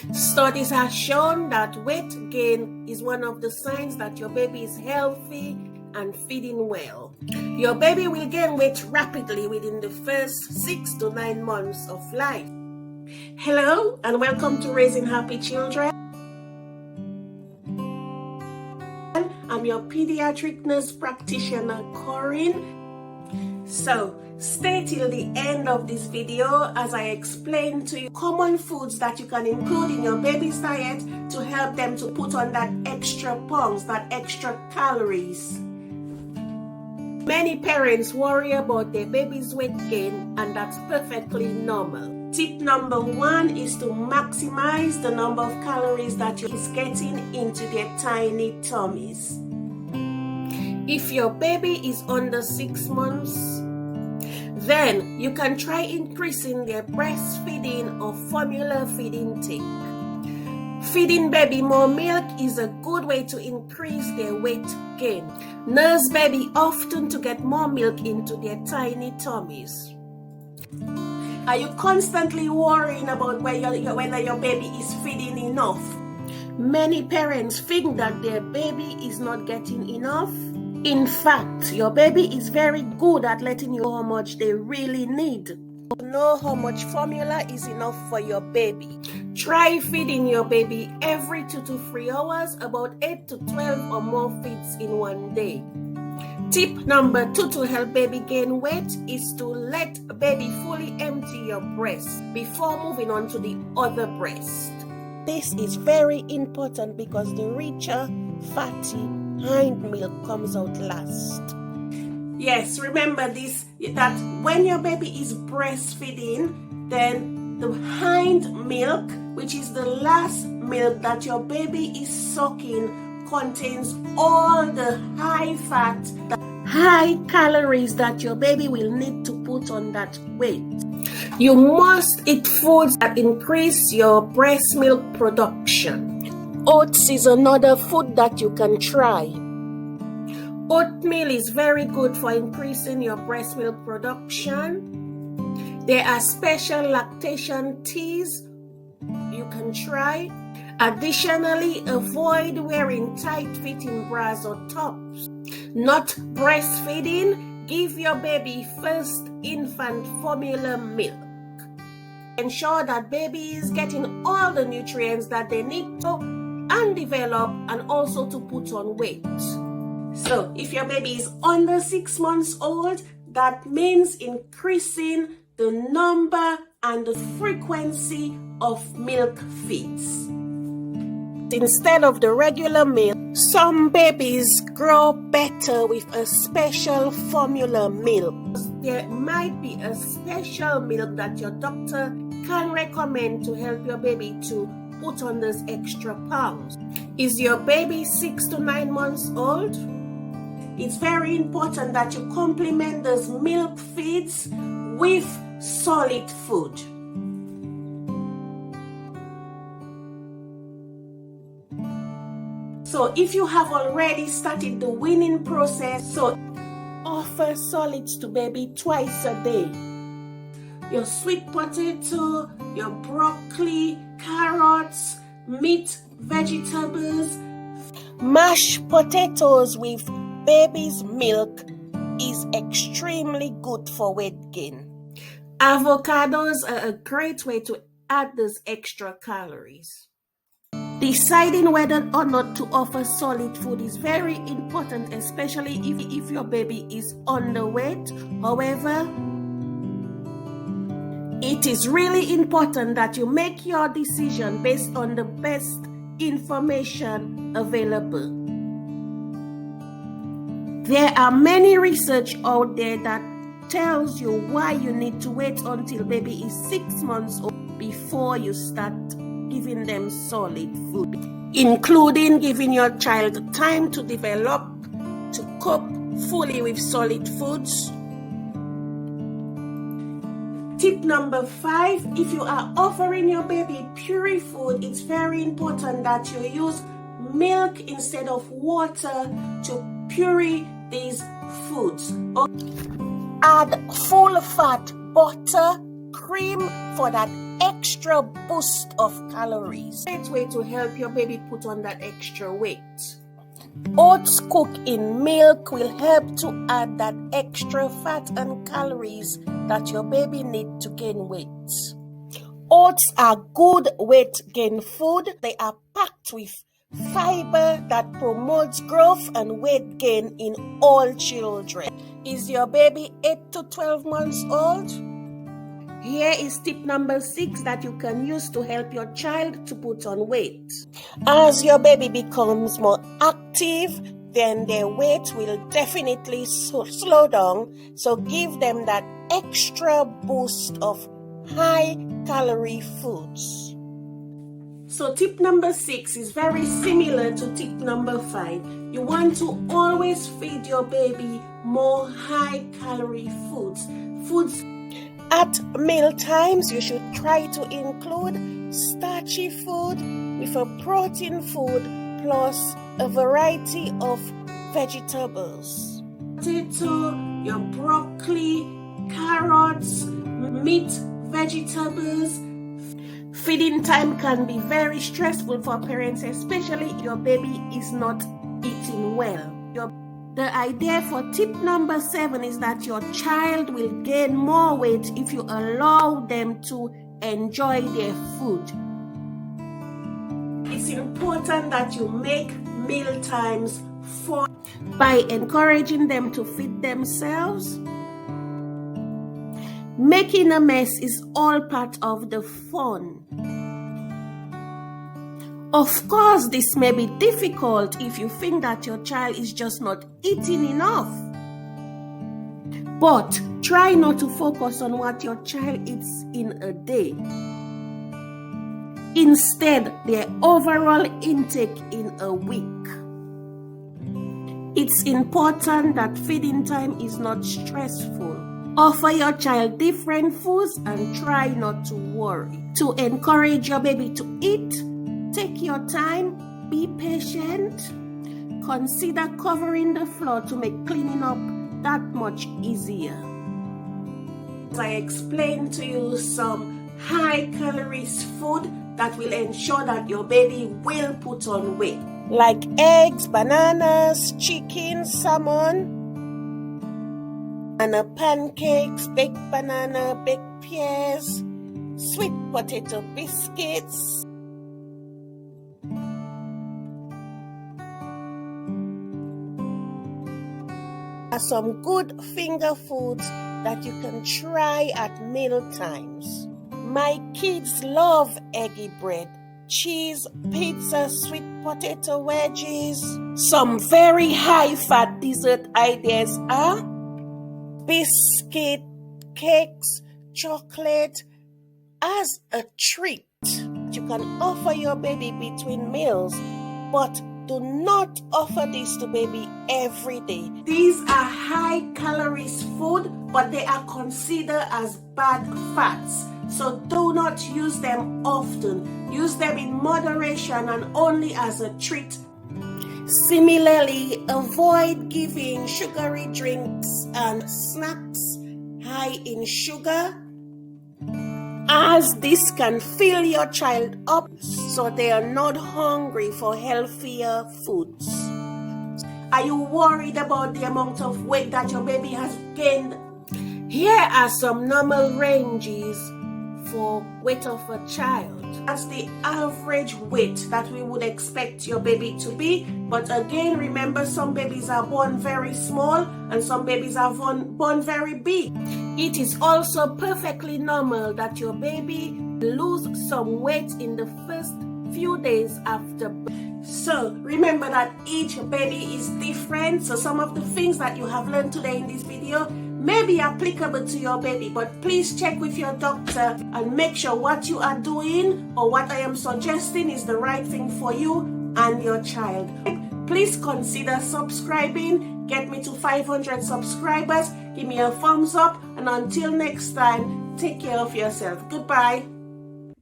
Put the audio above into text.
Studies have shown that weight gain is one of the signs that your baby is healthy and feeding well. Your baby will gain weight rapidly within the first 6 to 9 months of life. Hello and welcome to Raising Happy Children. I'm your pediatric nurse practitioner, Corinne. So stay till the end of this video as I explain to you common foods that you can include in your baby's diet to help them to put on that extra pounds, that extra calories. Many parents worry about their baby's weight gain, and that's perfectly normal. Tip number 1 is to maximize the number of calories that you're getting into their tiny tummies. If your baby is under 6 months, then you can try increasing their breastfeeding or formula feed intake. Feeding baby more milk is a good way to increase their weight gain. Nurse baby often to get more milk into their tiny tummies. Are you constantly worrying about whether your baby is feeding enough? Many parents think that their baby is not getting enough. In fact, your baby is very good at letting you know how much they really need. To know how much formula is enough for your baby. Try feeding your baby every 2 to 3 hours, about 8 to 12 or more feeds in one day. Tip number 2 to help baby gain weight is to let baby fully empty your breast before moving on to the other breast. This is very important because the richer, fatty hind milk comes out last. Yes, remember this, that when your baby is breastfeeding, then the hind milk, which is the last milk that your baby is sucking, contains all the high fat, the high calories that your baby will need to put on that weight. You must eat foods that increase your breast milk production. Oats is another food that you can try. Oatmeal is very good for increasing your breast milk production. There are special lactation teas you can try. Additionally, avoid wearing tight-fitting bras or tops. Not breastfeeding, give your baby first infant formula milk. Ensure that baby is getting all the nutrients that they need to and develop and also to put on weight. So if your baby is under 6 months old, that means increasing the number and the frequency of milk feeds. Instead of the regular milk, some babies grow better with a special formula milk. There might be a special milk that your doctor can recommend to help your baby to put on those extra pounds. Is your baby 6 to 9 months old? It's very important that you complement those milk feeds with solid food. So if you have already started the weaning process, so offer solids to baby twice a day. Your sweet potato, your broccoli, carrots, meat, vegetables. Mashed potatoes with baby's milk is extremely good for weight gain. Avocados are a great way to add those extra calories. Deciding whether or not to offer solid food is very important, especially if your baby is underweight. However, it is really important that you make your decision based on the best information available. There are many research out there that tells you why you need to wait until baby is 6 months old before you start giving them solid food, including giving your child time to develop, to cope fully with solid foods. Tip number 5, if you are offering your baby puree food, it's very important that you use milk instead of water to puree these foods. Add full fat butter, cream for that extra boost of calories. Great way to help your baby put on that extra weight. Oats cooked in milk will help to add that extra fat and calories that your baby needs to gain weight. Oats are good weight gain food. They are packed with fiber that promotes growth and weight gain in all children. Is your baby 8 to 12 months old? Here is tip number 6 that you can use to help your child to put on weight. As your baby becomes more active, then their weight will definitely slow down. So give them that extra boost of high calorie foods. So tip number 6 is very similar to tip number 5. You want to always feed your baby more high calorie foods. At meal times, you should try to include starchy food with a protein food plus a variety of vegetables. Potato, your broccoli, carrots, meat, vegetables. Feeding time can be very stressful for parents, especially if your baby is not eating well. The idea for tip number 7 is that your child will gain more weight if you allow them to enjoy their food. It's important that you make meal times fun by encouraging them to feed themselves. Making a mess is all part of the fun. Of course, this may be difficult if you think that your child is just not eating enough. But try not to focus on what your child eats in a day. Instead, their overall intake in a week. It's important that feeding time is not stressful. Offer your child different foods and try not to worry. To encourage your baby to eat, take your time, be patient. Consider covering the floor to make cleaning up that much easier. As I explained to you some high calories food that will ensure that your baby will put on weight. Like eggs, bananas, chicken, salmon, and pancakes, baked banana, baked pears, sweet potato biscuits, are some good finger foods that you can try at meal times. My kids love eggy bread, cheese, pizza, sweet potato wedges. Some very high fat dessert ideas are biscuit, cakes, chocolate as a treat. You can offer your baby between meals, but do not offer this to baby every day. These are high calories food, but they are considered as bad fats. So do not use them often. Use them in moderation and only as a treat. Similarly, avoid giving sugary drinks and snacks high in sugar, as this can fill your child up so they are not hungry for healthier foods. Are you worried about the amount of weight that your baby has gained? Here are some normal ranges for weight of a child. That's the average weight that we would expect your baby to be. But again, remember, some babies are born very small and some babies are born very big. It is also perfectly normal that your baby lose some weight in the first few days after birth. So remember that each baby is different. So some of the things that you have learned today in this video may be applicable to your baby, but please check with your doctor and make sure what you are doing or what I am suggesting is the right thing for you and your child. Please consider subscribing. Get me to 500 subscribers. Give me a thumbs up, and until next time, take care of yourself. Goodbye.